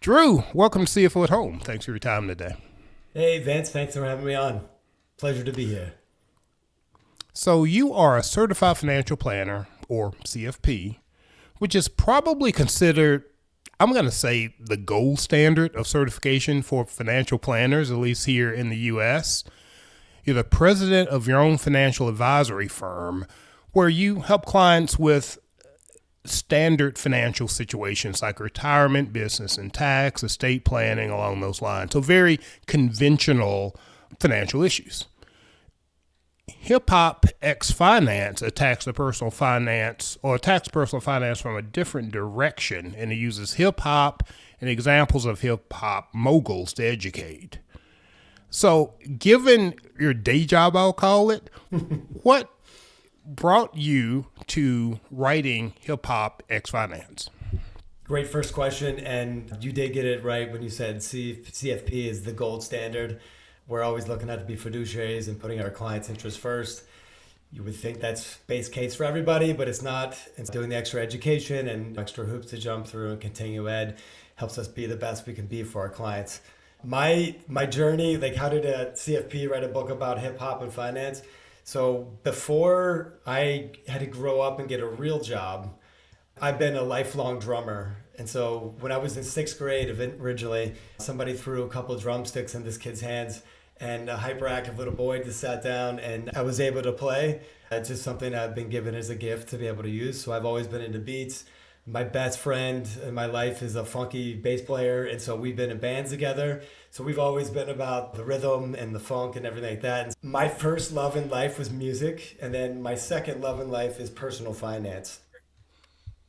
Drew, welcome to CFO at Home. Thanks for your time today. Hey, Vince, thanks for having me on. Pleasure to be here. So, you are a certified financial planner, or CFP, which is probably considered, I'm going to say, the gold standard of certification for financial planners, at least here in the U.S. You're the president of your own financial advisory firm, where you help clients with standard financial situations like retirement, business and tax, estate planning, along those lines. So very conventional financial issues. Hip Hop X Finance attacks the personal finance or attacks personal finance from a different direction, and it uses hip hop and examples of hip hop moguls to educate. So, given your day job, I'll call it, what brought you to writing Hip Hop X Finance? Great first question, and you did get it right when you said CFP is the gold standard. We're always looking at to be fiduciaries and putting our clients' interests first. You would think that's base case for everybody, but it's not. It's doing the extra education and extra hoops to jump through and continue ed helps us be the best we can be for our clients. My journey, like how did a CFP write a book about hip hop and finance? So before I had to grow up and get a real job, I've been a lifelong drummer. And so when I was in sixth grade originally, somebody threw a couple of drumsticks in this kid's hands and a hyperactive little boy just sat down and I was able to play. It's just something I've been given as a gift to be able to use. So I've always been into beats. My best friend in my life is a funky bass player. And so we've been in bands together. So we've always been about the rhythm and the funk and everything like that. And my first love in life was music. And then my second love in life is personal finance.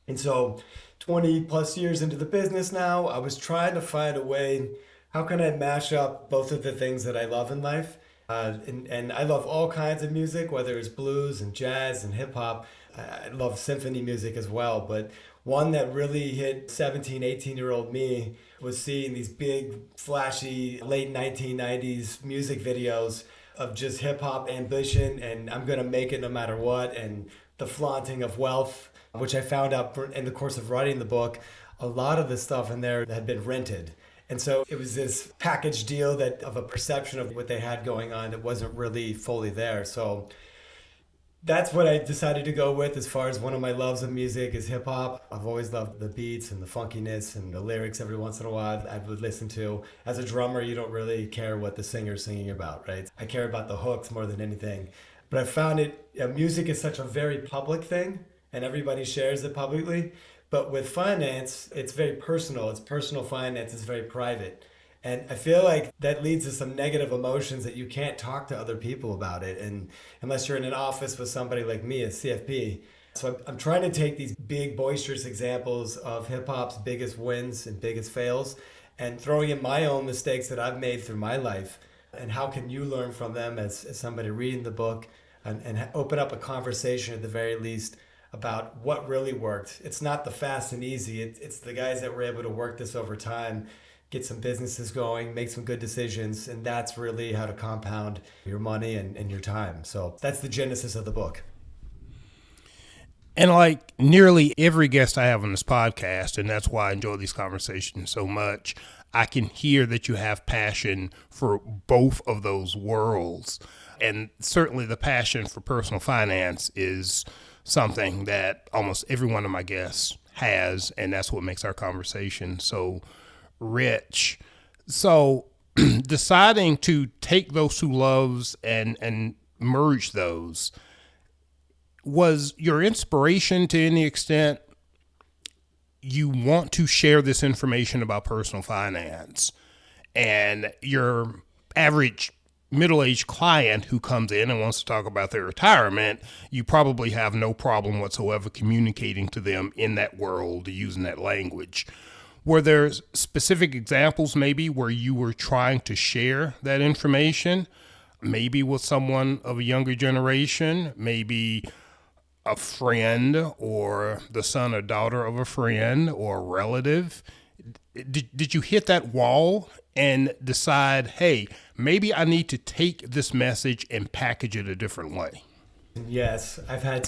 And so 20 plus years into the business now, I was trying to find a way, how can I mash up both of the things that I love in life? And I love all kinds of music, whether it's blues and jazz and hip hop. I love symphony music as well. But one that really hit 17, 18-year-old me was seeing these big, flashy, late 1990s music videos of just hip hop ambition and I'm going to make it no matter what, and the flaunting of wealth, which I found out in the course of writing the book. A lot of the stuff in there had been rented. And so it was this package deal that of a perception of what they had going on that wasn't really fully there. So that's what I decided to go with as far as one of my loves of music is hip hop. I've always loved the beats and the funkiness and the lyrics every once in a while I would listen to. As a drummer, you don't really care what the singer's singing about, right? I care about the hooks more than anything. But I found music is such a very public thing and everybody shares it publicly. But with finance, it's very personal. It's personal finance. It's very private. And I feel like that leads to some negative emotions that you can't talk to other people about it. And unless you're in an office with somebody like me, a CFP. So I'm trying to take these big, boisterous examples of hip hop's biggest wins and biggest fails and throwing in my own mistakes that I've made through my life. And how can you learn from them as somebody reading the book and open up a conversation at the very least about what really worked. It's not the fast and easy. It's the guys that were able to work this over time, get some businesses going, make some good decisions. And that's really how to compound your money and your time. So that's the genesis of the book. And like nearly every guest I have on this podcast, and that's why I enjoy these conversations so much, I can hear that you have passion for both of those worlds. And certainly the passion for personal finance is something that almost every one of my guests has, and that's what makes our conversation so rich. So deciding to take those two loves and merge those, was your inspiration to any extent you want to share this information about personal finance, and your average middle-aged client who comes in and wants to talk about their retirement, you probably have no problem whatsoever communicating to them in that world using that language. Were there specific examples maybe where you were trying to share that information, maybe with someone of a younger generation, maybe a friend or the son or daughter of a friend or a relative? Did you hit that wall and decide, hey, maybe I need to take this message and package it a different way? Yes, I've had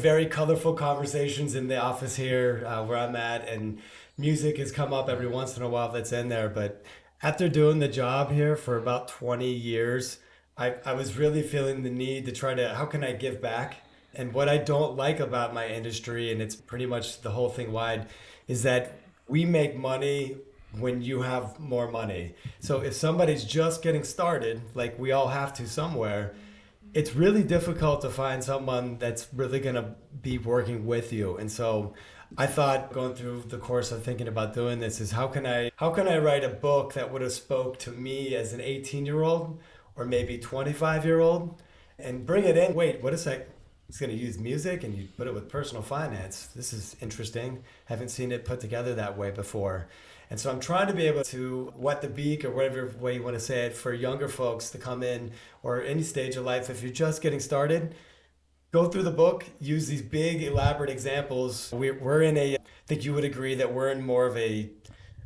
very colorful conversations in the office here where I'm at, and music has come up every once in a while that's in there. But after doing the job here for about 20 years, I was really feeling the need to try to, how can I give back? And what I don't like about my industry, and it's pretty much the whole thing wide, is that we make money when you have more money. So if somebody's just getting started, like we all have to somewhere, it's really difficult to find someone that's really going to be working with you. And so I thought, going through the course of thinking about doing this, is how can I write a book that would have spoke to me as an 18-year-old or maybe 25-year-old, and bring it in. Wait, what is that? It's going to use music and you put it with personal finance. This is interesting. Haven't seen it put together that way before. And so I'm trying to be able to whet the beak, or whatever way you want to say it, for younger folks to come in, or any stage of life. If you're just getting started, go through the book, use these big elaborate examples. We're in a, I think you would agree that we're in more of a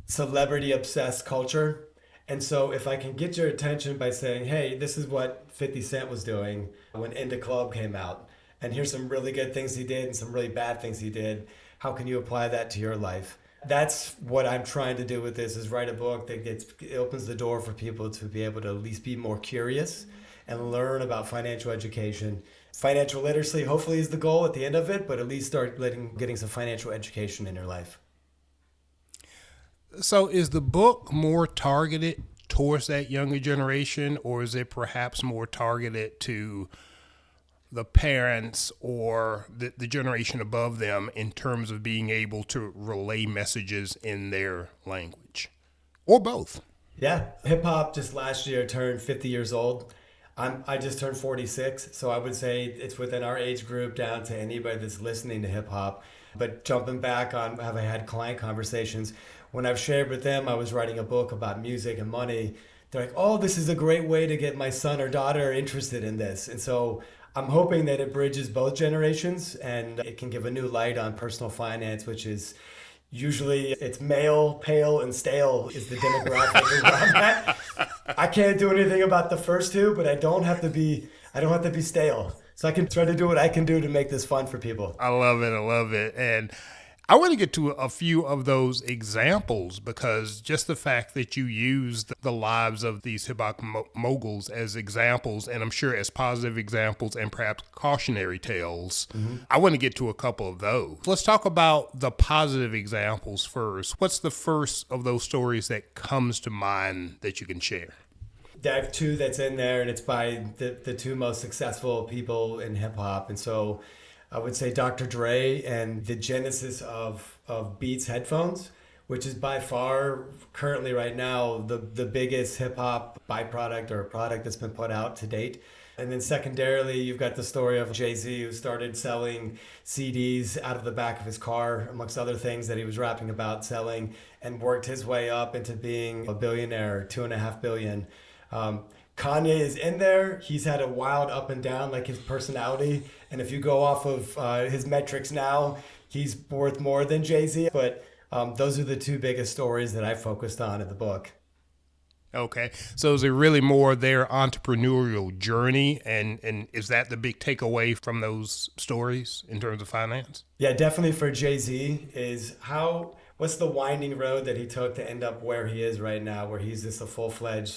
celebrity obsessed culture. And so if I can get your attention by saying, hey, this is what 50 Cent was doing when In the Club came out, and here's some really good things he did and some really bad things he did, how can you apply that to your life? That's what I'm trying to do with this, is write a book that it opens the door for people to be able to at least be more curious and learn about financial education. Financial literacy hopefully is the goal at the end of it, but at least start getting some financial education in your life. So, is the book more targeted towards that younger generation, or is it perhaps more targeted to the parents or the generation above them in terms of being able to relay messages in their language, or both? Yeah, hip hop just last year turned 50 years old. I just turned 46, so I would say it's within our age group down to anybody that's listening to hip hop. But jumping back on, have I had client conversations when I've shared with them I was writing a book about music and money? They're like, "Oh, this is a great way to get my son or daughter interested in this." And so I'm hoping that it bridges both generations and it can give a new light on personal finance, which is usually it's male, pale, and stale is the demographic around that. I can't do anything about the first two, but I don't have to be stale. So I can try to do what I can do to make this fun for people. I love it. I love it. And I want to get to a few of those examples, because just the fact that you used the lives of these hip hop moguls as examples, and I'm sure as positive examples and perhaps cautionary tales, I want to get to a couple of those. Let's talk about the positive examples first. What's the first of those stories that comes to mind that you can share? I have two that's in there, and it's by the two most successful people in hip hop. And so I would say Dr. Dre and the genesis of Beats headphones, which is by far currently right now the biggest hip hop byproduct or product that's been put out to date. And then secondarily, you've got the story of Jay-Z, who started selling CDs out of the back of his car, amongst other things that he was rapping about selling, and worked his way up into being a billionaire, 2.5 billion. Kanye is in there. He's had a wild up and down, like his personality. And if you go off of his metrics now, he's worth more than Jay-Z. But those are the two biggest stories that I focused on in the book. Okay. So is it really more their entrepreneurial journey? And is that the big takeaway from those stories in terms of finance? Yeah, definitely for Jay-Z is what's the winding road that he took to end up where he is right now, where he's just a full-fledged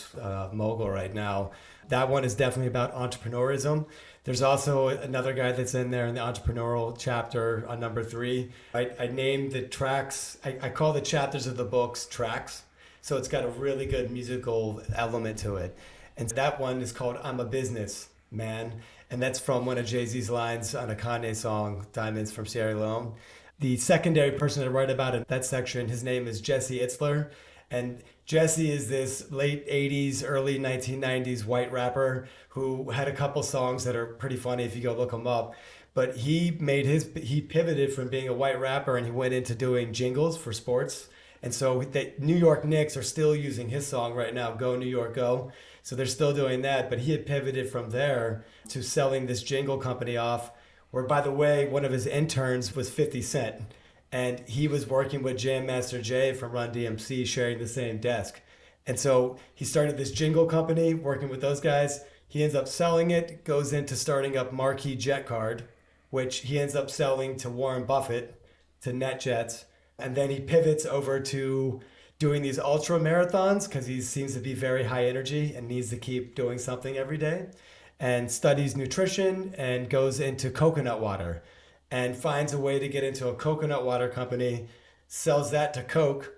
mogul right now. That one is definitely about entrepreneurism. There's also another guy that's in there in the entrepreneurial chapter on number 3. I named the tracks, I call the chapters of the books tracks. So it's got a really good musical element to it. And that one is called I'm a Business Man. And that's from one of Jay-Z's lines on a Kanye song, Diamonds from Sierra Leone. The secondary person to write about in that section, his name is Jesse Itzler. And Jesse is this late 80s, early 1990s white rapper who had a couple songs that are pretty funny if you go look them up. But he pivoted from being a white rapper and he went into doing jingles for sports. And so the New York Knicks are still using his song right now, Go New York Go. So they're still doing that. But he had pivoted from there to selling this jingle company off, where, by the way, one of his interns was 50 Cent. And he was working with Jam Master Jay from Run DMC, sharing the same desk. And so he started this jingle company, working with those guys. He ends up selling it, goes into starting up Marquee Jet Card, which he ends up selling to Warren Buffett, to NetJets. And then he pivots over to doing these ultra marathons because he seems to be very high energy and needs to keep doing something every day, and studies nutrition and goes into coconut water and finds a way to get into a coconut water company, sells that to Coke.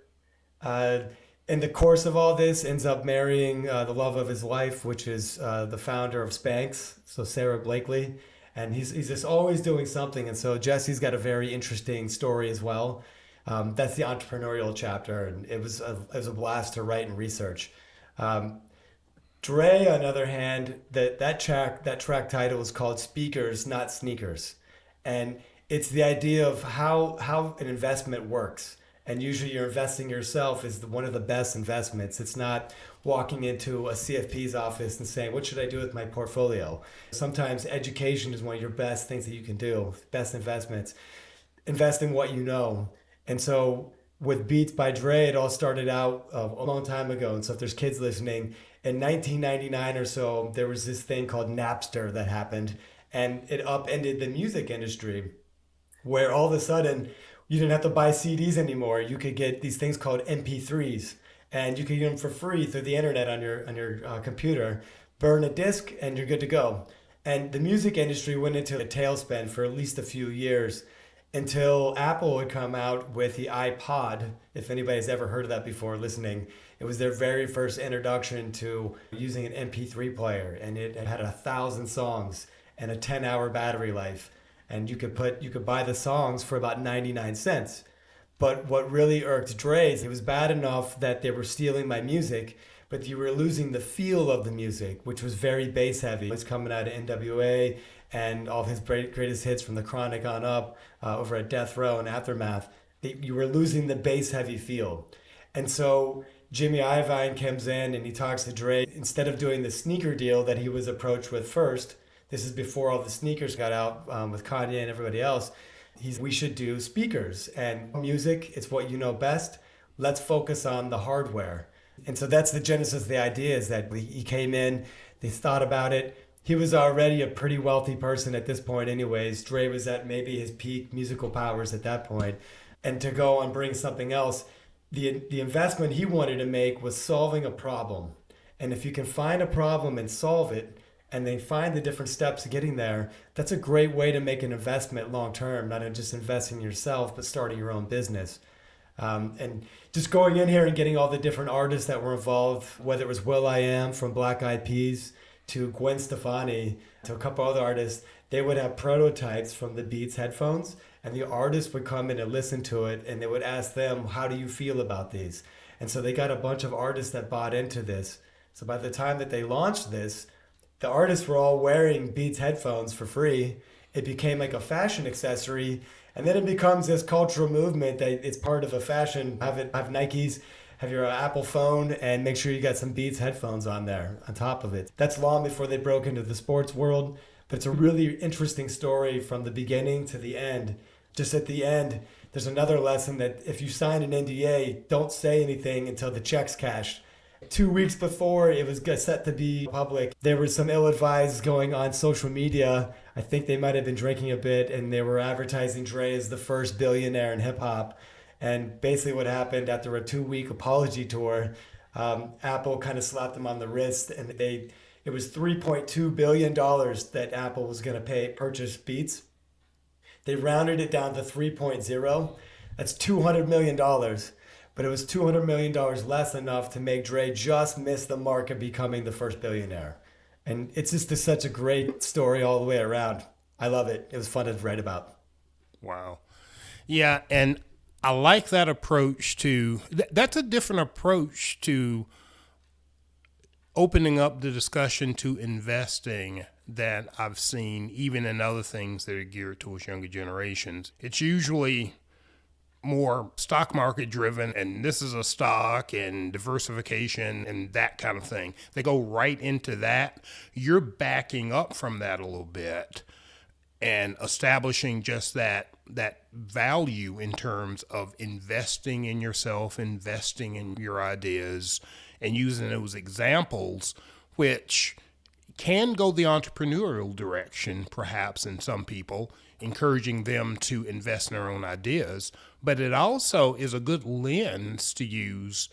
Uh, in the course of all this, ends up marrying the love of his life, which is the founder of Spanx, so Sarah Blakely. And he's just always doing something. And so Jesse's got a very interesting story as well. That's the entrepreneurial chapter, and it was a blast to write and research. Um, Dre, on the other hand, that track title is called Speakers, Not Sneakers, and it's the idea of how an investment works. And usually, you're investing yourself is one of the best investments. It's not walking into a CFP's office and saying, "What should I do with my portfolio?" Sometimes education is one of your best things that you can do. Best investments. Invest in what you know. And so with Beats by Dre, it all started out a long time ago. And so if there's kids listening, in 1999 or so, there was this thing called Napster that happened, and it upended the music industry, where all of a sudden you didn't have to buy CDs anymore. You could get these things called MP3s, and you could get them for free through the internet on your computer. Burn a disc, and you're good to go. And the music industry went into a tailspin for at least a few years until Apple would come out with the iPod. If anybody's ever heard of that before listening, it was their very first introduction to using an MP3 player, and it had 1,000 songs and a 10-hour battery life. And you could buy the songs for about 99 cents. But what really irked Dre is it was bad enough that they were stealing my music, but you were losing the feel of the music, which was very bass heavy. It was coming out of NWA and all of his greatest hits from The Chronic on up, over at Death Row and Aftermath. You were losing the bass heavy feel. And so Jimmy Iovine comes in and he talks to Dre. Instead of doing the sneaker deal that he was approached with first, this is before all the sneakers got out with Kanye and everybody else. We should do speakers and music. It's what you know best. Let's focus on the hardware. And so that's the genesis of the idea, is that he came in, they thought about it. He was already a pretty wealthy person at this point anyways. Dre was at maybe his peak musical powers at that point. And to go and bring something else, the investment he wanted to make was solving a problem. And if you can find a problem and solve it, and then find the different steps to getting there, that's a great way to make an investment long term, not just investing in yourself, but starting your own business. And just going in here and getting all the different artists that were involved, whether it was will.i.am from Black Eyed Peas to Gwen Stefani to a couple other artists, they would have prototypes from the Beats headphones, and the artists would come in and listen to it, and they would ask them, "How do you feel about these?" And so they got a bunch of artists that bought into this. So by the time that they launched this, the artists were all wearing Beats headphones for free. It became like a fashion accessory, and then it becomes this cultural movement that it's part of a fashion. Have Nikes, have your Apple phone, and make sure you got some Beats headphones on there on top of it. That's long before they broke into the sports world, but it's a really interesting story from the beginning to the end. Just at the end, there's another lesson that if you sign an NDA, don't say anything until the check's cashed. 2 weeks before it was set to be public, there was some ill-advised going on social media. I think they might have been drinking a bit, and they were advertising Dre as the first billionaire in hip-hop. And basically what happened after a 2-week apology tour, Apple kind of slapped them on the wrist, and it was $3.2 billion that Apple was going to purchase Beats. They rounded it down to 3.0. That's $200 million. But it was $200 million less enough to make Dre just miss the mark of becoming the first billionaire. And it's just such a great story all the way around. I love it. It was fun to write about. Wow. Yeah, and I like that approach to, that's a different approach to opening up the discussion to investing that I've seen even in other things that are geared towards younger generations. It's usually more stock market driven, and this is a stock and diversification and that kind of thing. They go right into that. You're backing up from that a little bit and establishing just that value in terms of investing in yourself, investing in your ideas, and using those examples, which can go the entrepreneurial direction perhaps in some people. encouraging them to invest in their own ideas, but it also is a good lens to use,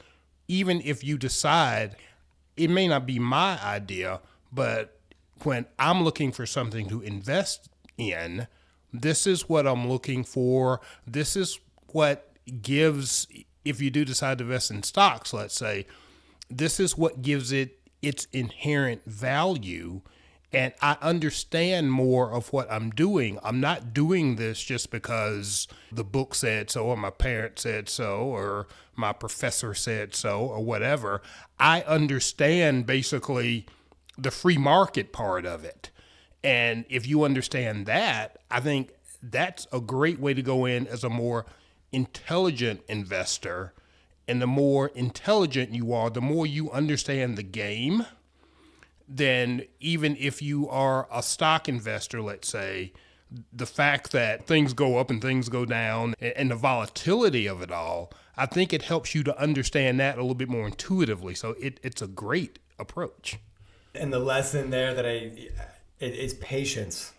even if you decide it may not be my idea, but when I'm looking for something to invest in, this is what I'm looking for. This is what gives, if you do decide to invest in stocks, let's say, this is what gives it its inherent value. And I understand more of what I'm doing. I'm not doing this just because the book said so, or my parents said so, or my professor said so, or whatever. I understand basically the free market part of it. And if you understand that, I think that's a great way to go in as a more intelligent investor. And the more intelligent you are, the more you understand the game. Then even if you are a stock investor, let's say, the fact that things go up and things go down and the volatility of it all, I think it helps you to understand that a little bit more intuitively. So it's a great approach. And the lesson there that is patience.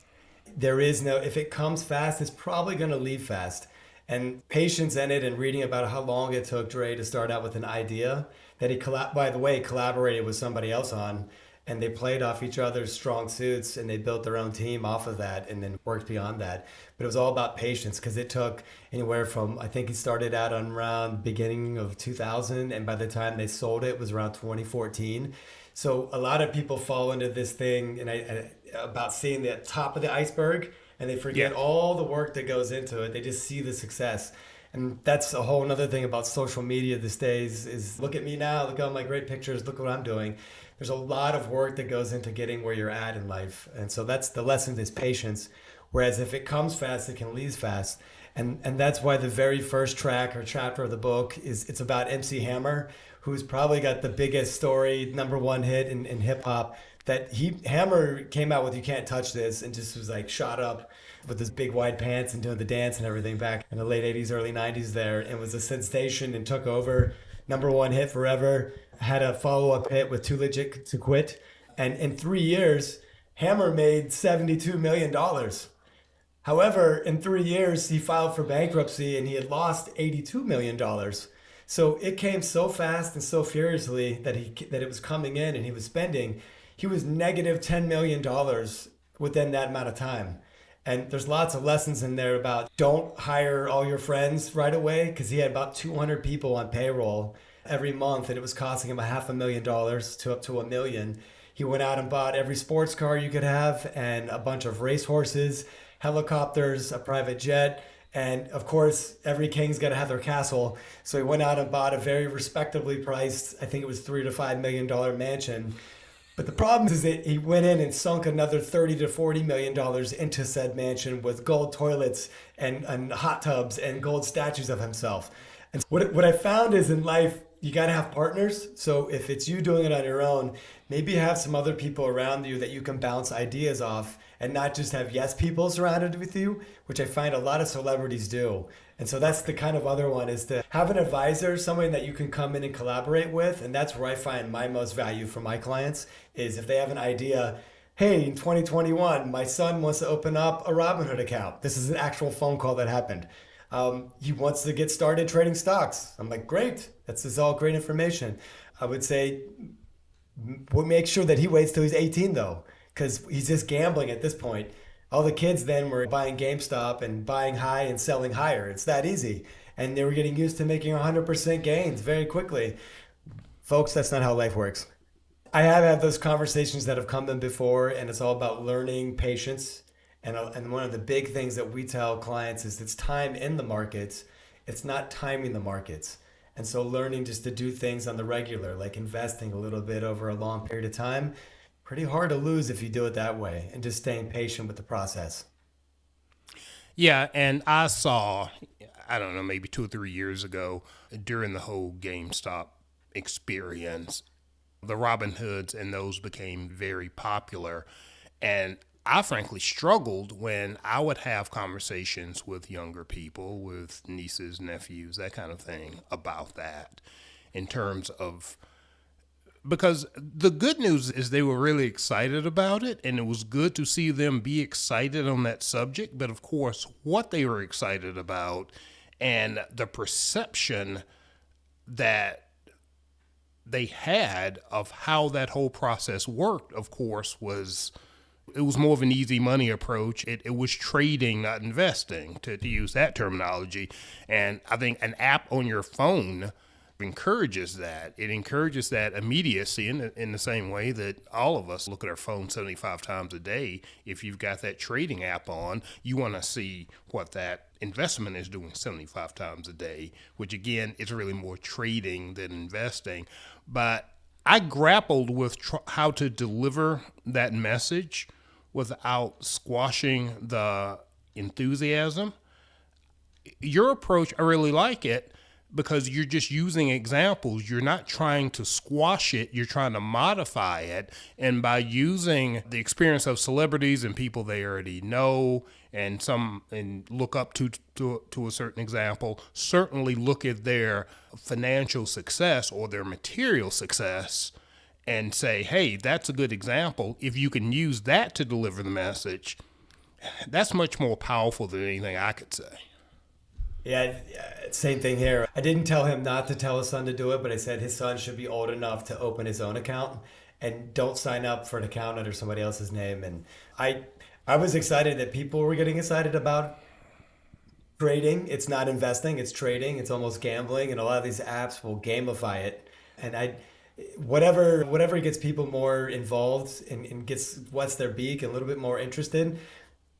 There is no, if it comes fast, it's probably going to leave fast. And patience in it, and reading about how long it took Dre to start out with an idea that he, by the way, collaborated with somebody else on, and they played off each other's strong suits, and they built their own team off of that, and then worked beyond that. But it was all about patience, because it took anywhere from, I think he started out on around beginning of 2000, and by the time they sold it was around 2014. So a lot of people fall into this thing, and about seeing the top of the iceberg, and they forget all the work that goes into it. They just see the success. And that's a whole other thing about social media these days is look at me now, look at all my great pictures, look what I'm doing. There's a lot of work that goes into getting where you're at in life. And so that's the lesson is patience. Whereas if it comes fast, it can leave fast. And that's why the very first track or chapter of the book it's about MC Hammer, who's probably got the biggest story, number one hit in hip hop. Hammer came out with "You Can't Touch This" and just was like shot up with his big wide pants and doing the dance and everything back in the late 80s, early 90s there, and was a sensation and took over. Number one hit forever. Had a follow-up hit with "Too Legit to Quit." And in 3 years, Hammer made $72 million. However, in 3 years, he filed for bankruptcy and he had lost $82 million. So it came so fast and so furiously that it was coming in and he was spending. He was negative $10 million within that amount of time. And there's lots of lessons in there about don't hire all your friends right away, because he had about 200 people on payroll every month and it was costing him $500,000 to up to $1 million. He went out and bought every sports car you could have and a bunch of racehorses, helicopters, a private jet. And of course, every king's got to have their castle. So he went out and bought a very respectably priced, I think it was $3 to $5 million mansion. But the problem is that he went in and sunk another $30 to $40 million into said mansion with gold toilets and hot tubs and gold statues of himself. And what I found is in life, you got to have partners. So if it's you doing it on your own, maybe have some other people around you that you can bounce ideas off and not just have yes people surrounded with you, which I find a lot of celebrities do. And so that's the kind of other one, is to have an advisor, someone that you can come in and collaborate with. And that's where I find my most value for my clients is if they have an idea, hey, in 2021, my son wants to open up a Robinhood account. This is an actual phone call that happened. He wants to get started trading stocks. I'm like, great. This is all great information. I would say, we'll make sure that he waits till he's 18 though, because he's just gambling at this point. All the kids then were buying GameStop and buying high and selling higher. It's that easy. And they were getting used to making 100% gains very quickly. Folks, that's not how life works. I have had those conversations that have come in before, and it's all about learning patience. And one of the big things that we tell clients is it's time in the markets. It's not timing the markets. And so learning just to do things on the regular, like investing a little bit over a long period of time, pretty hard to lose if you do it that way, and just staying patient with the process. Yeah, and I saw, I don't know, maybe 2 or 3 years ago during the whole GameStop experience, the Robin Hoods and those became very popular. And I frankly struggled when I would have conversations with younger people, with nieces, nephews, that kind of thing, about that in terms of because the good news is they were really excited about it, and it was good to see them be excited on that subject. But of course, what they were excited about and the perception that they had of how that whole process worked, of course, was it was more of an easy money approach. It was trading, not investing, to use that terminology. And I think an app on your phone encourages that. It encourages that immediacy in the same way that all of us look at our phone 75 times a day. If you've got that trading app on, you want to see what that investment is doing 75 times a day, which again is really more trading than investing. But I grappled with how to deliver that message without squashing the enthusiasm. Your approach, I really like it because you're just using examples. You're not trying to squash it, you're trying to modify it. And by using the experience of celebrities and people they already know and look up to a certain example, certainly look at their financial success or their material success and say, hey, that's a good example. If you can use that to deliver the message, that's much more powerful than anything I could say. Yeah, same thing here. I didn't tell him not to tell his son to do it, but I said his son should be old enough to open his own account and don't sign up for an account under somebody else's name. And I was excited that people were getting excited about trading. It's not investing, it's trading. It's almost gambling, and a lot of these apps will gamify it. And whatever gets people more involved and gets whets their beak and a little bit more interested.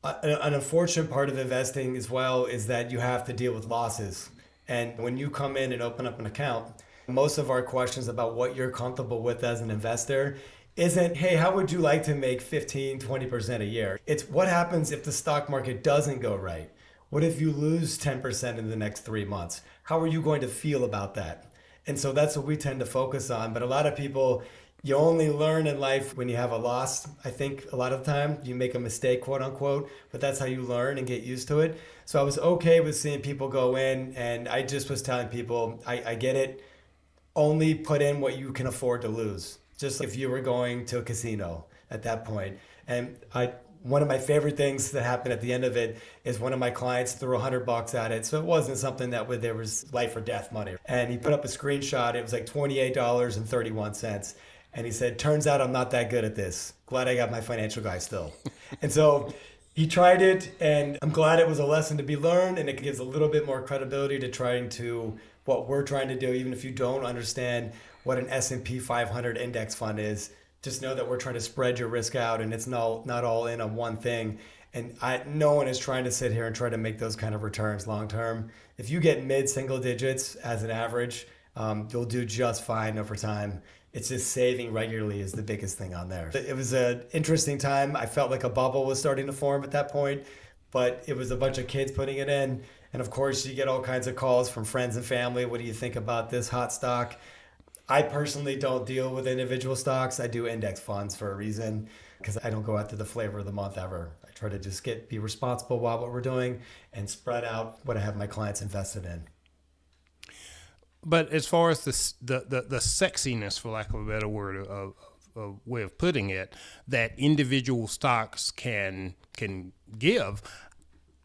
An unfortunate part of investing as well is that you have to deal with losses. And when you come in and open up an account, most of our questions about what you're comfortable with as an investor isn't, hey, how would you like to make 15, 20% a year? It's what happens if the stock market doesn't go right? What if you lose 10% in the next 3 months? How are you going to feel about that? And so that's what we tend to focus on. But a lot of people, you only learn in life when you have a loss. I think a lot of the time you make a mistake, quote unquote, but that's how you learn and get used to it. So I was okay with seeing people go in, and I just was telling people, I get it. Only put in what you can afford to lose. Just like if you were going to a casino at that point. And one of my favorite things that happened at the end of it is one of my clients threw $100 at it. So it wasn't something there was life or death money. And he put up a screenshot. It was like $28.31. And he said, turns out I'm not that good at this. Glad I got my financial guy still. And so he tried it, and I'm glad it was a lesson to be learned, and it gives a little bit more credibility to trying to what we're trying to do, even if you don't understand what an S&P 500 index fund is. Just know that we're trying to spread your risk out, and it's not all in on one thing. And no one is trying to sit here and try to make those kind of returns long term. If you get mid-single digits as an average, you'll do just fine over time. It's just saving regularly is the biggest thing on there. It was an interesting time. I felt like a bubble was starting to form at that point, but it was a bunch of kids putting it in. And of course, you get all kinds of calls from friends and family. What do you think about this hot stock? I personally don't deal with individual stocks. I do index funds for a reason because I don't go after the flavor of the month ever. I try to just be responsible about what we're doing and spread out what I have my clients invested in. But as far as the sexiness, for lack of a better word, a way of putting it, that individual stocks can give,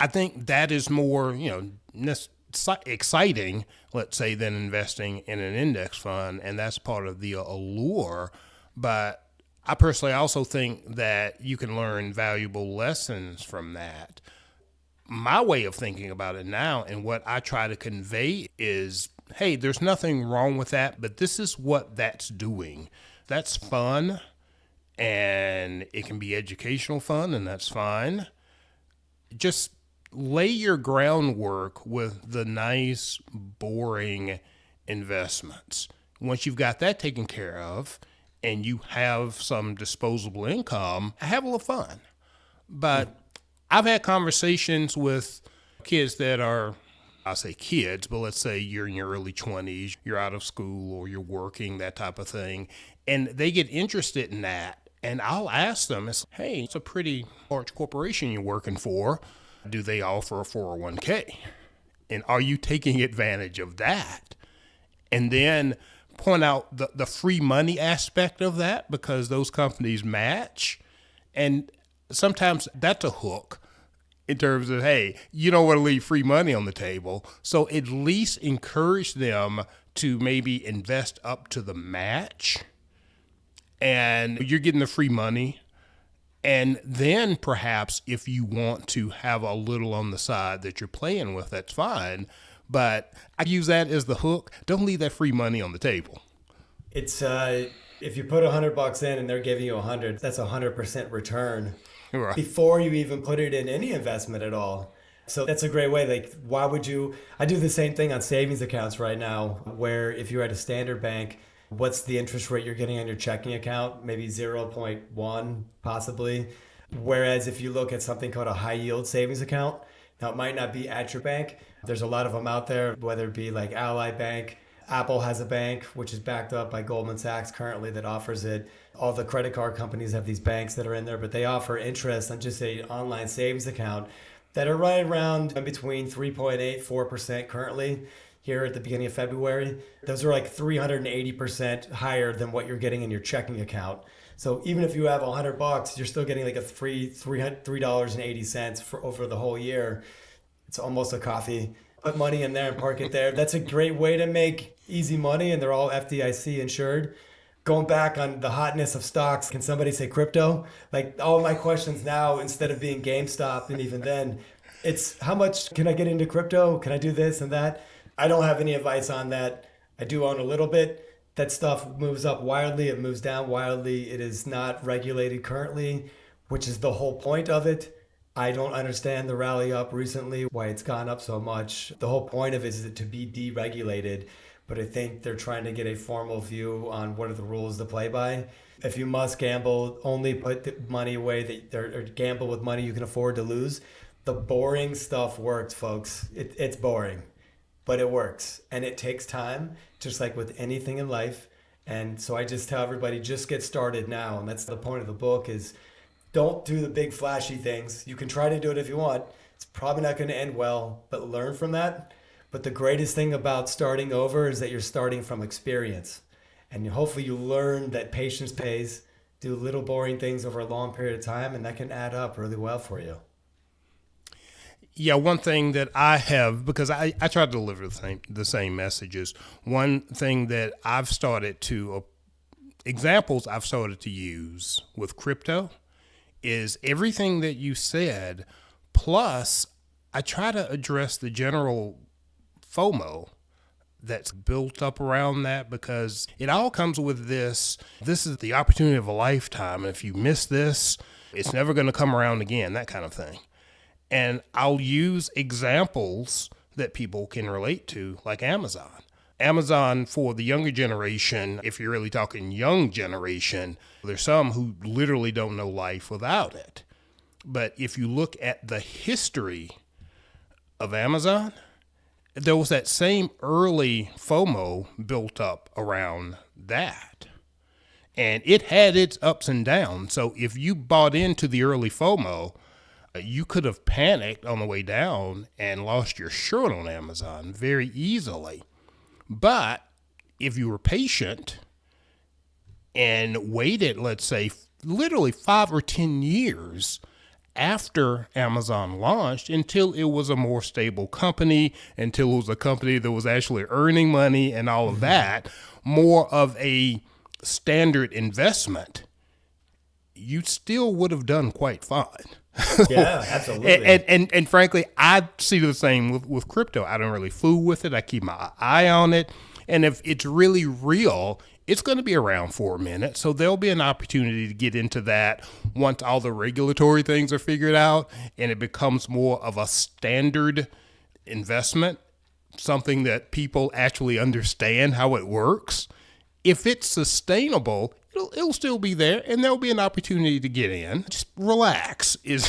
I think that is more exciting, let's say, than investing in an index fund, and that's part of the allure. But I personally also think that you can learn valuable lessons from that. My way of thinking about it now, and what I try to convey is, hey, there's nothing wrong with that, but this is what that's doing. That's fun, and it can be educational fun, and that's fine. Just lay your groundwork with the nice, boring investments. Once you've got that taken care of, and you have some disposable income, have a little fun. But I've had conversations with kids that are, I'll say kids, but let's say you're in your early 20s, you're out of school or you're working, that type of thing, and they get interested in that. And I'll ask them, hey, it's a pretty large corporation you're working for. Do they offer a 401k? And are you taking advantage of that? And then point out the free money aspect of that because those companies match. And sometimes that's a hook in terms of, hey, you don't want to leave free money on the table. So at least encourage them to maybe invest up to the match and you're getting the free money. And then perhaps if you want to have a little on the side that you're playing with, that's fine. But I use that as the hook. Don't leave that free money on the table. It's if you put $100 in and they're giving you 100, that's 100% return Right. before you even put it in any investment at all. So that's a great way. Like, why would you? I do the same thing on savings accounts right now, where if you're at a standard bank, what's the interest rate you're getting on your checking account? Maybe 0.1, possibly. Whereas if you look at something called a high yield savings account, now it might not be at your bank. There's a lot of them out there, whether it be like Ally Bank. Apple has a bank, which is backed up by Goldman Sachs currently that offers it. All the credit card companies have these banks that are in there, but they offer interest on just an online savings account that are right around between 3.8, 4% currently here at the beginning of February. Those are like 380% higher than what you're getting in your checking account. So even if you have $100, you're still getting like a $3.80 for over the whole year. It's almost a coffee. Put money in there and park it there. That's a great way to make easy money, and they're all FDIC insured. Going back on the hotness of stocks, can somebody say crypto? Like, all my questions now, instead of being GameStop, and even then, it's how much can I get into crypto? Can I do this and that? I don't have any advice on that. I do own a little bit. That stuff moves up wildly, it moves down wildly. It is not regulated currently, which is the whole point of it. I don't understand the rally up recently, why it's gone up so much. The whole point of it is to be deregulated, but I think they're trying to get a formal view on what are the rules to play by. If you must gamble, only put the money away or gamble with money you can afford to lose. The boring stuff works, folks. It's boring, but it works, and it takes time, just like with anything in life. And so I just tell everybody, just get started now, and that's the point of the book is don't do the big flashy things. You can try to do it if you want. It's probably not going to end well, but learn from that. But the greatest thing about starting over is that you're starting from experience. And hopefully you learn that patience pays. Do little boring things over a long period of time, and that can add up really well for you. Yeah, one thing that I have, because I try to deliver the same messages, one thing that I've started to, examples I've started to use with crypto is everything that you said, plus I try to address the general FOMO that's built up around that because it all comes with this is the opportunity of a lifetime. And if you miss this, it's never going to come around again, that kind of thing. And I'll use examples that people can relate to, like Amazon. Amazon for the younger generation, if you're really talking young generation, there's some who literally don't know life without it. But if you look at the history of Amazon, there was that same early FOMO built up around that. And it had its ups and downs. So if you bought into the early FOMO, you could have panicked on the way down and lost your shirt on Amazon very easily. But if you were patient and waited, let's say, literally 5 or 10 years after Amazon launched until it was a more stable company, until it was a company that was actually earning money and all of that, more of a standard investment, you still would have done quite fine. Yeah, absolutely. And frankly, I see the same with crypto. I don't really fool with it. I keep my eye on it. And if it's really real, it's going to be around for a minute. So there'll be an opportunity to get into that once all the regulatory things are figured out and it becomes more of a standard investment, something that people actually understand how it works. If it's sustainable, it'll still be there, and there'll be an opportunity to get in. Just relax is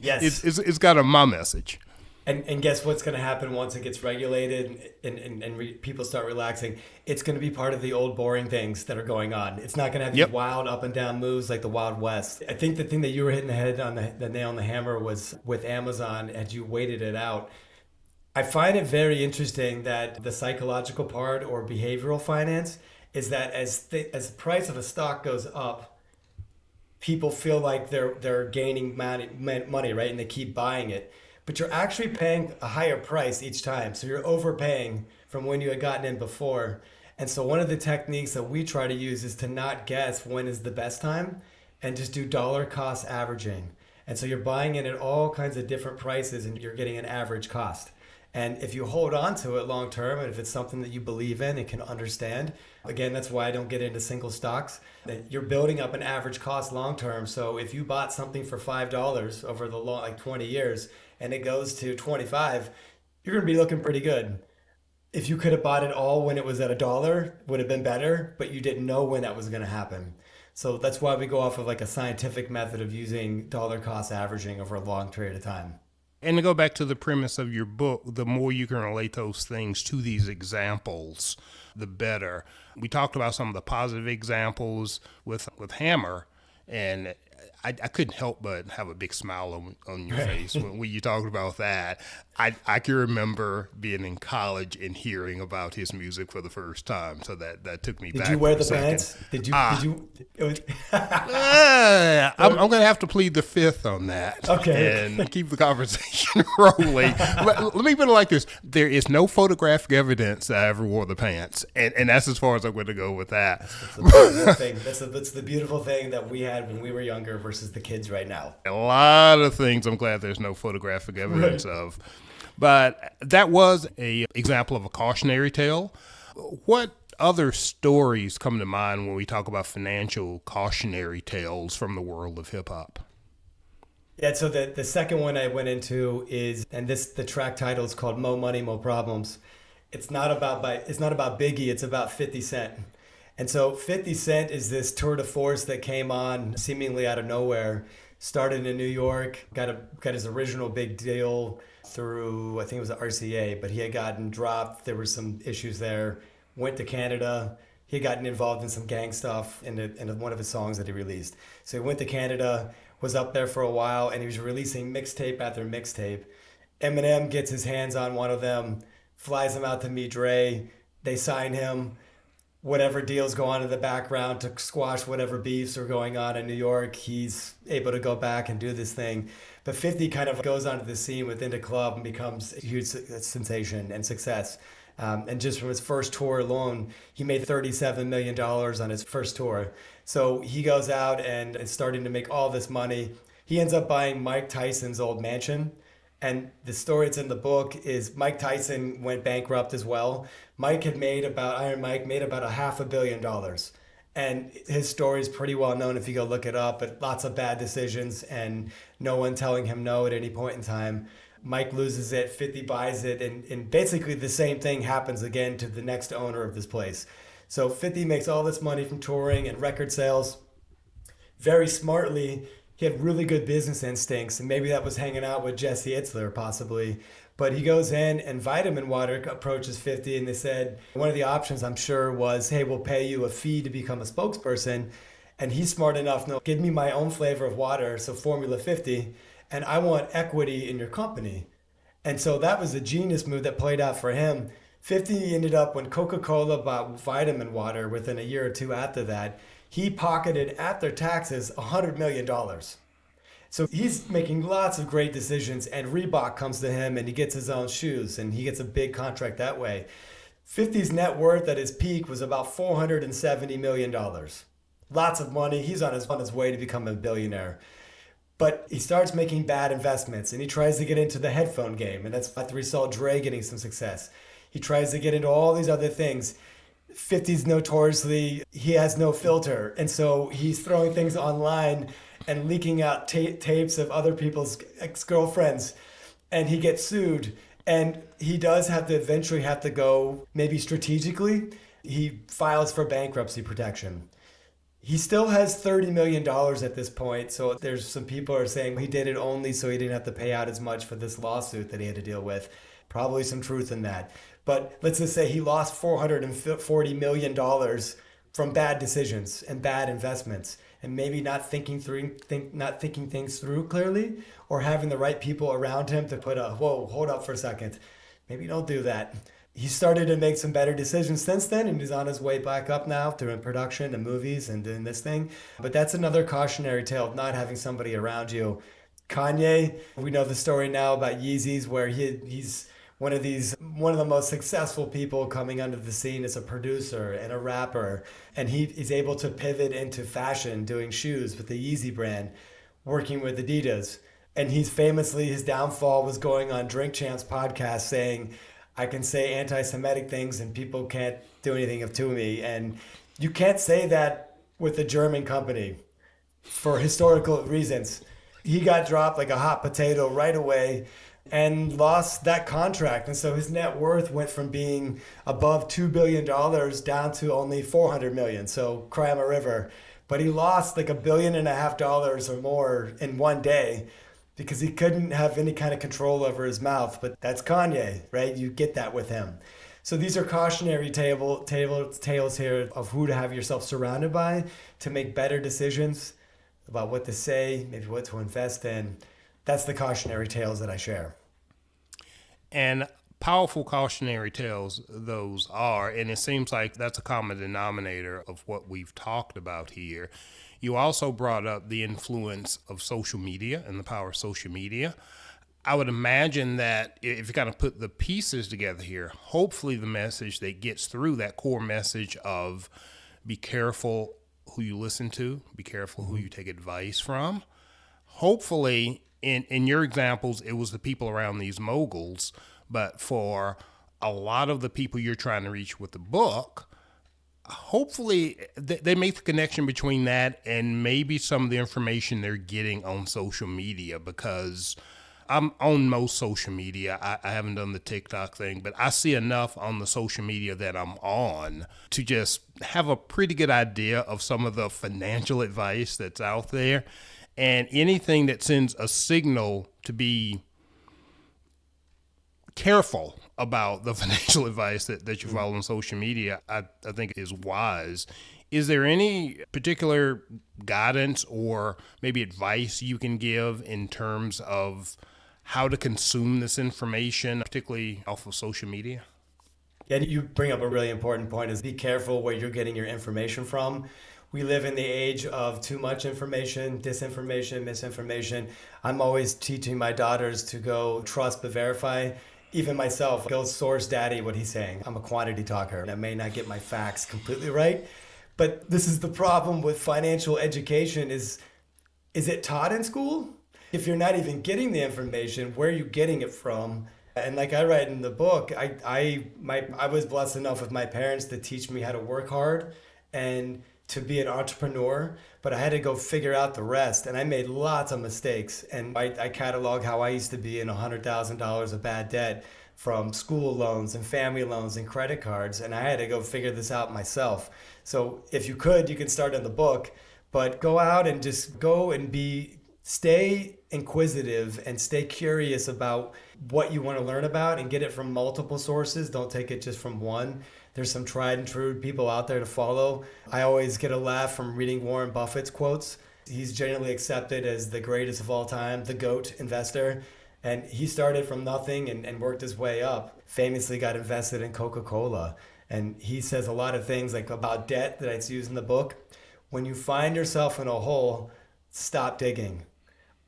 Yes. it's got my message. And guess what's going to happen once it gets regulated and people start relaxing? It's going to be part of the old boring things that are going on. It's not going to have these wild up and down moves like the Wild West. I think the thing that you were hitting the head on the nail on the hammer was with Amazon as you waited it out. I find it very interesting that the psychological part or behavioral finance is that as the price of a stock goes up, people feel like they're gaining money, right? And they keep buying it. But you're actually paying a higher price each time. So you're overpaying from when you had gotten in before. And so one of the techniques that we try to use is to not guess when is the best time and just do dollar cost averaging. And so you're buying in at all kinds of different prices and you're getting an average cost. And if you hold on to it long term, and if it's something that you believe in and can understand, again, that's why I don't get into single stocks, that you're building up an average cost long term. So if you bought something for $5 over the long, like 20 years, and it goes to 25, you're going to be looking pretty good. If you could have bought it all when it was at a dollar, would have been better, but you didn't know when that was going to happen. So that's why we go off of like a scientific method of using dollar cost averaging over a long period of time. And to go back to the premise of your book, the more you can relate those things to these examples, the better. We talked about some of the positive examples with Hammer, and I couldn't help but have a big smile on your face when you talked about that. I can remember being in college and hearing about his music for the first time, so that took me back. Did you wear for a the second. pants? Did you? It was, I'm going to have to plead the fifth on that. Okay. And keep the conversation rolling. Let me put it like this. There is no photographic evidence that I ever wore the pants. And that's as far as I'm going to go with that. That's the beautiful thing. That's the beautiful thing that we had when we were younger versus the kids right now. A lot of things I'm glad there's no photographic evidence of. But that was a example of a cautionary tale. What other stories come to mind when we talk about financial cautionary tales from the world of hip hop? Yeah, so the second one I went into is, and the track title is called Mo Money, Mo Problems. It's not about Biggie, it's about 50 Cent. And so 50 Cent is this tour de force that came on seemingly out of nowhere, started in New York, got his original big deal through, I think it was the RCA, but he had gotten dropped. There were some issues there. Went to Canada. He had gotten involved in some gang stuff in one of his songs that he released. So he went to Canada, was up there for a while, and he was releasing mixtape after mixtape. Eminem gets his hands on one of them, flies him out to meet Dre. They sign him. Whatever deals go on in the background to squash whatever beefs are going on in New York, he's able to go back and do this thing. But 50 kind of goes onto the scene within the club and becomes a huge sensation and success. And just from his first tour alone, he made $37 million on his first tour. So he goes out and is starting to make all this money. He ends up buying Mike Tyson's old mansion. And the story that's in the book is Mike Tyson went bankrupt as well. Iron Mike made about $500 million. And his story is pretty well known if you go look it up, but lots of bad decisions and no one telling him no at any point in time. Mike loses it, 50 buys it, and basically the same thing happens again to the next owner of this place. So 50 makes all this money from touring and record sales. Very smartly, he had really good business instincts, and maybe that was hanging out with Jesse Itzler possibly. But he goes in, and Vitamin Water approaches 50, and they said one of the options, I'm sure, was, hey, we'll pay you a fee to become a spokesperson. And he's smart enough, no, give me my own flavor of water, so Formula 50, and I want equity in your company. And so that was a genius move that played out for him. 50 ended up, when Coca-Cola bought Vitamin Water within a year or two after that, he pocketed at their taxes $100 million. So he's making lots of great decisions, and Reebok comes to him and he gets his own shoes and he gets a big contract that way. 50's net worth at his peak was about $470 million. Lots of money. He's on his way to become a billionaire. But he starts making bad investments and he tries to get into the headphone game. And that's after we saw Dre getting some success. He tries to get into all these other things. 50's notoriously, he has no filter. And so he's throwing things online and leaking out tapes of other people's ex-girlfriends. And he gets sued. And he does eventually have to go, maybe strategically, he files for bankruptcy protection. He still has $30 million at this point. So there's some people are saying he did it only so he didn't have to pay out as much for this lawsuit that he had to deal with. Probably some truth in that. But let's just say he lost $440 million from bad decisions and bad investments, and maybe not thinking things through clearly, or having the right people around him to put hold up for a second. maybe don't do that. He started to make some better decisions since then, and he's on his way back up now through production and movies and doing this thing. But that's another cautionary tale of not having somebody around you. Kanye, we know the story now about Yeezys, where he's one of the most successful people coming onto the scene as a producer and a rapper, and he is able to pivot into fashion, doing shoes with the Yeezy brand, working with Adidas. And he's famously, his downfall was going on Drink Champs podcast saying, I can say anti-Semitic things and people can't do anything to me. And you can't say that with a German company for historical reasons. He got dropped like a hot potato right away and lost that contract. And so his net worth went from being above $2 billion down to only $400 million. So cry him a river. But he lost like $1.5 billion or more in one day because he couldn't have any kind of control over his mouth. But that's Kanye, right? You get that with him. So these are cautionary tales here of who to have yourself surrounded by to make better decisions about what to say, maybe what to invest in. That's the cautionary tales that I share. And powerful cautionary tales those are, and it seems like that's a common denominator of what we've talked about here. You also brought up the influence of social media and the power of social media. I would imagine that if you kind of put the pieces together here, hopefully the message that gets through, that core message of be careful who you listen to, be careful who you take advice from. Hopefully, in your examples, it was the people around these moguls, but for a lot of the people you're trying to reach with the book, hopefully they make the connection between that and maybe some of the information they're getting on social media, because I'm on most social media. I haven't done the TikTok thing, but I see enough on the social media that I'm on to just have a pretty good idea of some of the financial advice that's out there. And anything that sends a signal to be careful about the financial advice that you follow on social media, I think is wise. Is there any particular guidance or maybe advice you can give in terms of how to consume this information, particularly off of social media? Yeah, you bring up a really important point is be careful where you're getting your information from. We live in the age of too much information, disinformation, misinformation. I'm always teaching my daughters to go trust but verify. Even myself, go source daddy what he's saying. I'm a quantity talker and I may not get my facts completely right. But this is the problem with financial education is it taught in school? If you're not even getting the information, where are you getting it from? And like I write in the book, I was blessed enough with my parents to teach me how to work hard and to be an entrepreneur, but I had to go figure out the rest. And I made lots of mistakes. And I catalog how I used to be in $100,000 of bad debt from school loans and family loans and credit cards. And I had to go figure this out myself. So if you could, you can start in the book, but go out and just go and stay inquisitive and stay curious about what you want to learn about and get it from multiple sources. Don't take it just from one. There's some tried and true people out there to follow. I always get a laugh from reading Warren Buffett's quotes. He's generally accepted as the greatest of all time, the GOAT investor. And he started from nothing and worked his way up. Famously got invested in Coca-Cola. And he says a lot of things like about debt that I use in the book. When you find yourself in a hole, stop digging.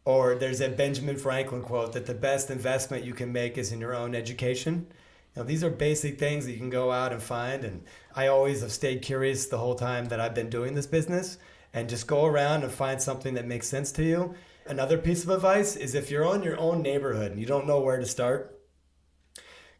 Or there's a Benjamin Franklin quote that the best investment you can make is in your own education. You know, these are basic things that you can go out and find. And I always have stayed curious the whole time that I've been doing this business and just go around and find something that makes sense to you. Another piece of advice is if you're on your own neighborhood and you don't know where to start,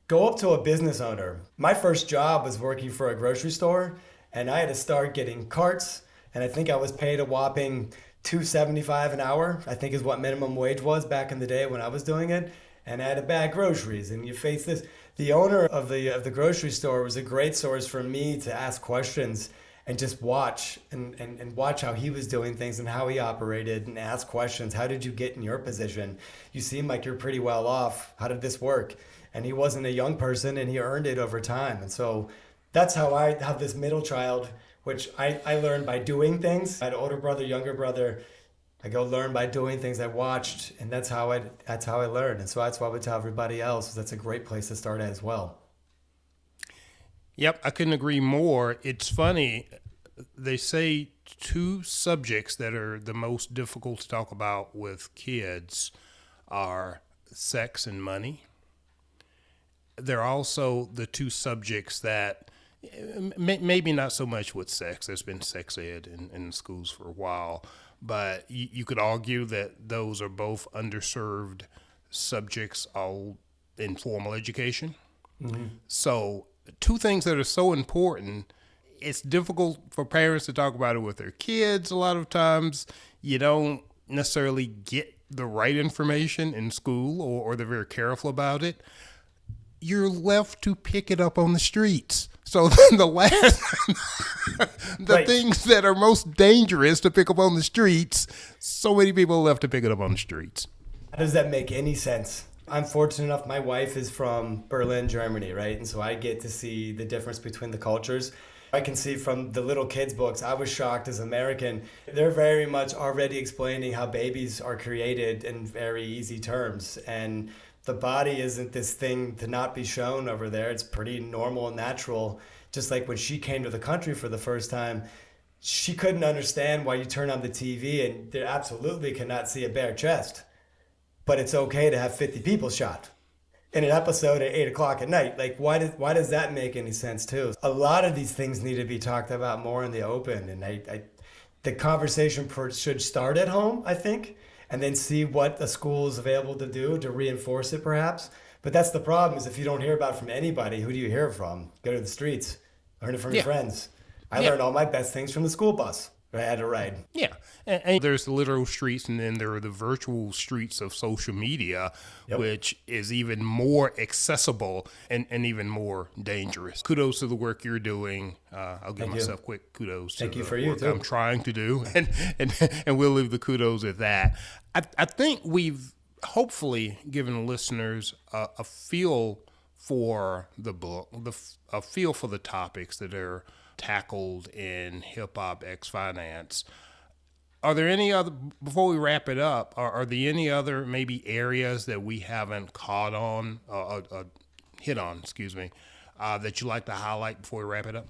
go up to a business owner. My first job was working for a grocery store and I had to start getting carts, and I think I was paid a whopping $2.75 an hour, I think is what minimum wage was back in the day when I was doing it. And I had to bag groceries, and you face this. The owner of the grocery store was a great source for me to ask questions and just watch and watch how he was doing things and how he operated and ask questions. How did you get in your position? You seem like you're pretty well off. How did this work? And he wasn't a young person, and he earned it over time. And so that's how I have this middle child, which I learned by doing things. I had an older brother, younger brother. I go learn by doing things I watched, and that's how I learned. And so that's why I would tell everybody else that's a great place to start at as well. Yep, I couldn't agree more. It's funny, they say two subjects that are the most difficult to talk about with kids are sex and money. They're also the two subjects that maybe not so much with sex. There's been sex ed in schools for a while, but you could argue that those are both underserved subjects all in formal education. So, two things that are so important, it's difficult for parents to talk about it with their kids. A lot of times, you don't necessarily get the right information in school, or they're very careful about it. You're left to pick it up on the streets. So the last, the Right. things that are most dangerous to pick up on the streets, so many people are left to pick it up on the streets. How does that make any sense? I'm fortunate enough, my wife is from Berlin, Germany, right? And so I get to see the difference between the cultures. I can see from the little kids' books, I was shocked as American. They're very much already explaining how babies are created in very easy terms. And the body isn't this thing to not be shown over there. It's pretty normal and natural. Just like when she came to the country for the first time, she couldn't understand why you turn on the TV and they absolutely cannot see a bare chest, but it's okay to have 50 people shot in an episode at 8 o'clock at night. Like, why does that make any sense too? A lot of these things need to be talked about more in the open, and the conversation should start at home, I think, and then see what the school is available to do to reinforce it, perhaps. But that's the problem: is if you don't hear about it from anybody, who do you hear it from? Go to the streets, learn it from your Yeah. friends. I Yeah. learned all my best things from the school bus. I had to ride. Yeah. And there's the literal streets, and then there are the virtual streets of social media, Yep. which is even more accessible and even more dangerous. Kudos to the work you're doing. I'll give Thank you. myself quick kudos to Thank you the for you, work too. I'm trying to do, and we'll leave the kudos at that. I think we've hopefully given listeners a feel for the book, a feel for the topics that are tackled in Hip Hop X Finance. Are there any other, before we wrap it up, are there any other maybe areas that we haven't caught on, hit on, excuse me, that you'd like to highlight before we wrap it up?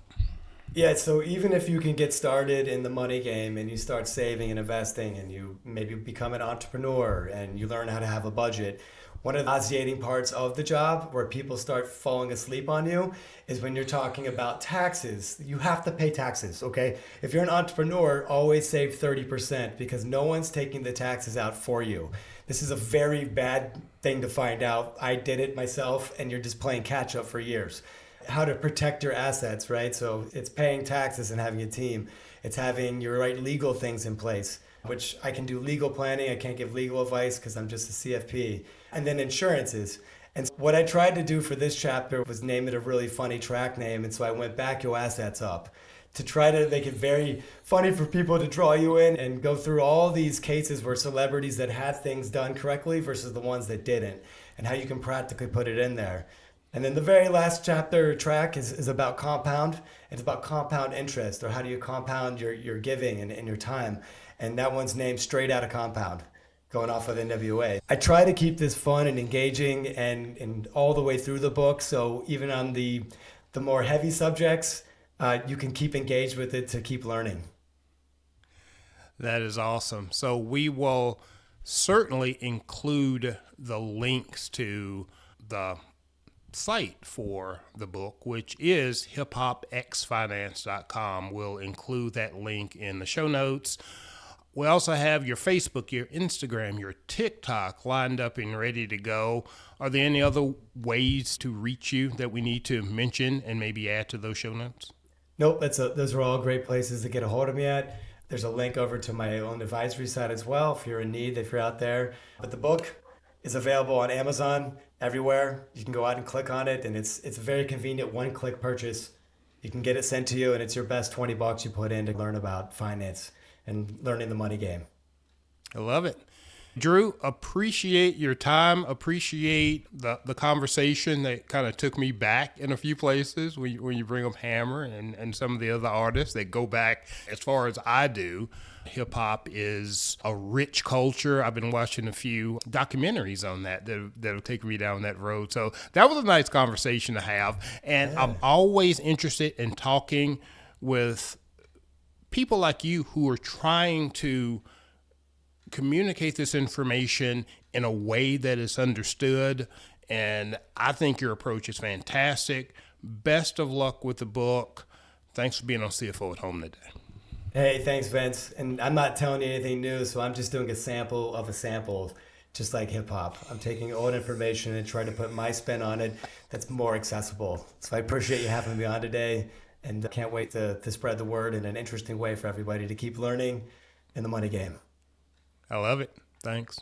Yeah, so even if you can get started in the money game and you start saving and investing and you maybe become an entrepreneur and you learn how to have a budget, one of the nauseating parts of the job where people start falling asleep on you is when you're talking about taxes. You have to pay taxes, okay? If you're an entrepreneur, always save 30% because no one's taking the taxes out for you. This is a very bad thing to find out. I did it myself, and you're just playing catch up for years. How to protect your assets, right? So it's paying taxes and having a team. It's having your right legal things in place, which I can do legal planning. I can't give legal advice because I'm just a CFP. And then insurances. And what I tried to do for this chapter was name it a really funny track name. And so I went back your assets up to try to make it very funny for people to draw you in and go through all these cases where celebrities that had things done correctly versus the ones that didn't, and how you can practically put it in there. And then the very last chapter track is about compound. It's about compound interest, or how do you compound your giving and your time. And that one's named Straight Outta Compound, going off of NWA. I try to keep this fun and engaging and all the way through the book. So even on the more heavy subjects, you can keep engaged with it to keep learning. That is awesome. So we will certainly include the links to the site for the book, which is hiphopxfinance.com. We'll include that link in the show notes. We also have your Facebook, your Instagram, your TikTok lined up and ready to go. Are there any other ways to reach you that we need to mention and maybe add to those show notes? Nope, those are all great places to get a hold of me at. There's a link over to my own advisory site as well if you're in need, if you're out there. But the book is available on Amazon, everywhere. You can go out and click on it, and it's a very convenient one-click purchase. You can get it sent to you, and it's your best $20 you put in to learn about finance and learning the money game. I love it. Drew, appreciate your time. Appreciate the conversation that kind of took me back in a few places when you bring up Hammer and some of the other artists that go back as far as I do. Hip hop is a rich culture. I've been watching a few documentaries on that have taken me down that road. So that was a nice conversation to have. And I'm always interested in talking with people like you who are trying to communicate this information in a way that is understood. And I think your approach is fantastic. Best of luck with the book. Thanks for being on CFO at Home today. Hey, thanks, Vince. And I'm not telling you anything new, so I'm just doing a sample of a sample, just like hip hop. I'm taking old information and trying to put my spin on it that's more accessible. So I appreciate you having me on today, and I can't wait to spread the word in an interesting way for everybody to keep learning in the money game. I love it. Thanks.